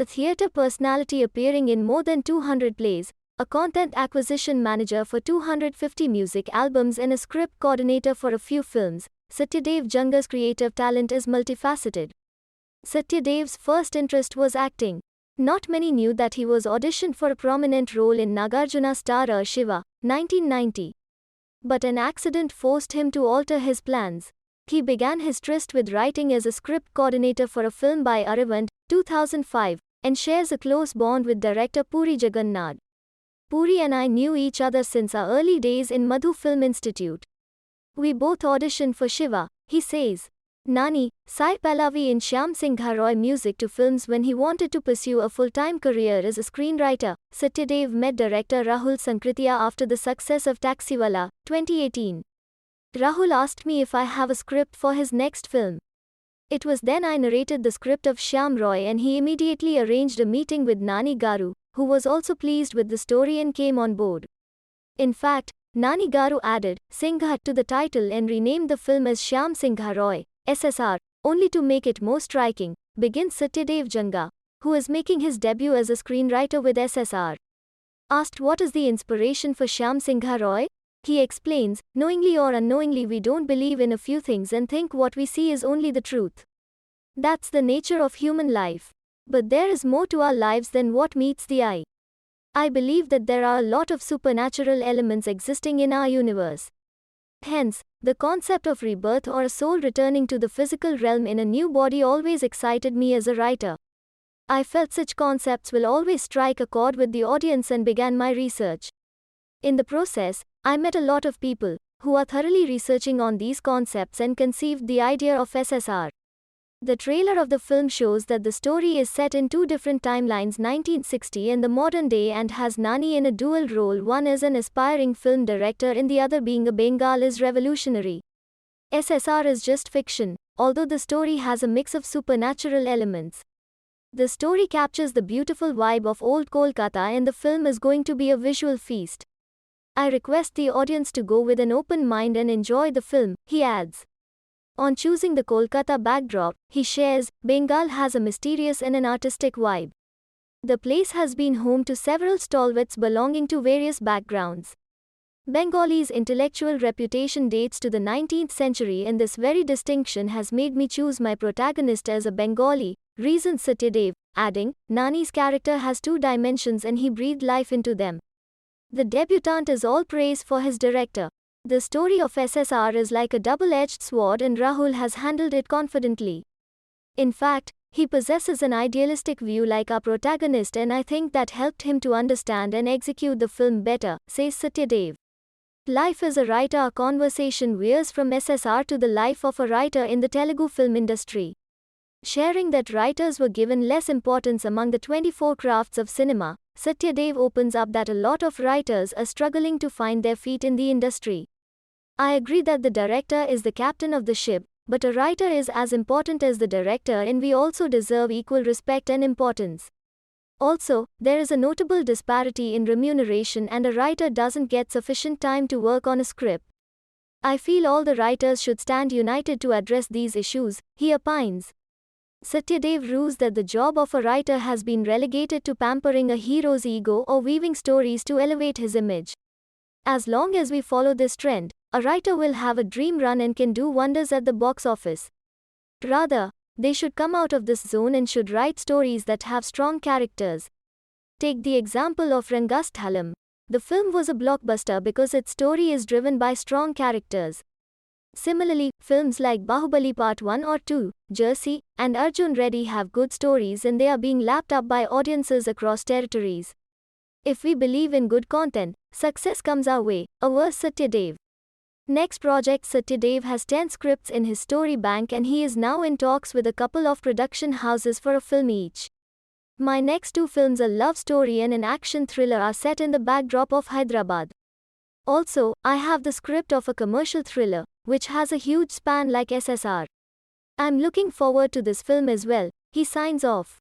a theatre personality appearing in more than 200 plays, a content acquisition manager for 250 music albums and a script coordinator for a few films. Satyadev Janga's creative talent is multifaceted. Satyadev's first interest was acting. Not many knew that he was auditioned for a prominent role in Nagarjuna starrer Shiva, 1990. But an accident forced him to alter his plans. He began his tryst with writing as a script coordinator for a film by Arivand, 2005, and shares a close bond with director Puri Jagannath. Puri and I knew each other since our early days in Madhu Film Institute. We both auditioned for Shiva, he says. Nani, Sai Pallavi in Shyam Singha Roy music to films when he wanted to pursue a full-time career as a screenwriter. Satyadev met director Rahul Sankritia after the success of Taxiwala, 2018. Rahul asked me if I have a script for his next film. It was then I narrated the script of Shyam Roy and he immediately arranged a meeting with Nani Garu, who was also pleased with the story and came on board. In fact, Nani Garu added Singha to the title and renamed the film as Shyam Singha Roy, SSR, only to make it more striking, begins Satyadev Janga, who is making his debut as a screenwriter with SSR. Asked what is the inspiration for Shyam Singha Roy? He explains, knowingly or unknowingly we don't believe in a few things and think what we see is only the truth. That's the nature of human life. But there is more to our lives than what meets the eye. I believe that there are a lot of supernatural elements existing in our universe. Hence, the concept of rebirth or a soul returning to the physical realm in a new body always excited me as a writer. I felt such concepts will always strike a chord with the audience and began my research. In the process, I met a lot of people who are thoroughly researching on these concepts and conceived the idea of SSR. The trailer of the film shows that the story is set in two different timelines, 1960 and the modern day, and has Nani in a dual role, one as an aspiring film director and the other being a Bengal is revolutionary. SSR is just fiction, although the story has a mix of supernatural elements. The story captures the beautiful vibe of old Kolkata and the film is going to be a visual feast. I request the audience to go with an open mind and enjoy the film, he adds. On choosing the Kolkata backdrop, he shares, Bengal has a mysterious and an artistic vibe. The place has been home to several stalwarts belonging to various backgrounds. Bengal's intellectual reputation dates to the 19th century and this very distinction has made me choose my protagonist as a Bengali, reasons Satyadev, adding, Nani's character has two dimensions and he breathed life into them. The debutant is all praise for his director. The story of SSR is like a double-edged sword and Rahul has handled it confidently. In fact, he possesses an idealistic view like our protagonist and I think that helped him to understand and execute the film better, says Satyadev. Life as a writer, our conversation veers from SSR to the life of a writer in the Telugu film industry. Sharing that writers were given less importance among the 24 crafts of cinema, Satyadev opens up that a lot of writers are struggling to find their feet in the industry. I agree that the director is the captain of the ship, but a writer is as important as the director and we also deserve equal respect and importance. Also, there is a notable disparity in remuneration and a writer doesn't get sufficient time to work on a script. I feel all the writers should stand united to address these issues, he opines. Satyadev rues that the job of a writer has been relegated to pampering a hero's ego or weaving stories to elevate his image. As long as we follow this trend, a writer will have a dream run and can do wonders at the box office. Rather, they should come out of this zone and should write stories that have strong characters. Take the example of Rangasthalam. The film was a blockbuster because its story is driven by strong characters. Similarly, films like Bahubali Part 1 or 2, Jersey, and Arjun Reddy have good stories and they are being lapped up by audiences across territories. If we believe in good content, success comes our way, avers Satyadev. Next project, Satyadev has 10 scripts in his story bank and he is now in talks with a couple of production houses for a film each. My next two films, a love story and an action thriller, are set in the backdrop of Hyderabad. Also, I have the script of a commercial thriller, which has a huge span like SSR. I'm looking forward to this film as well, he signs off.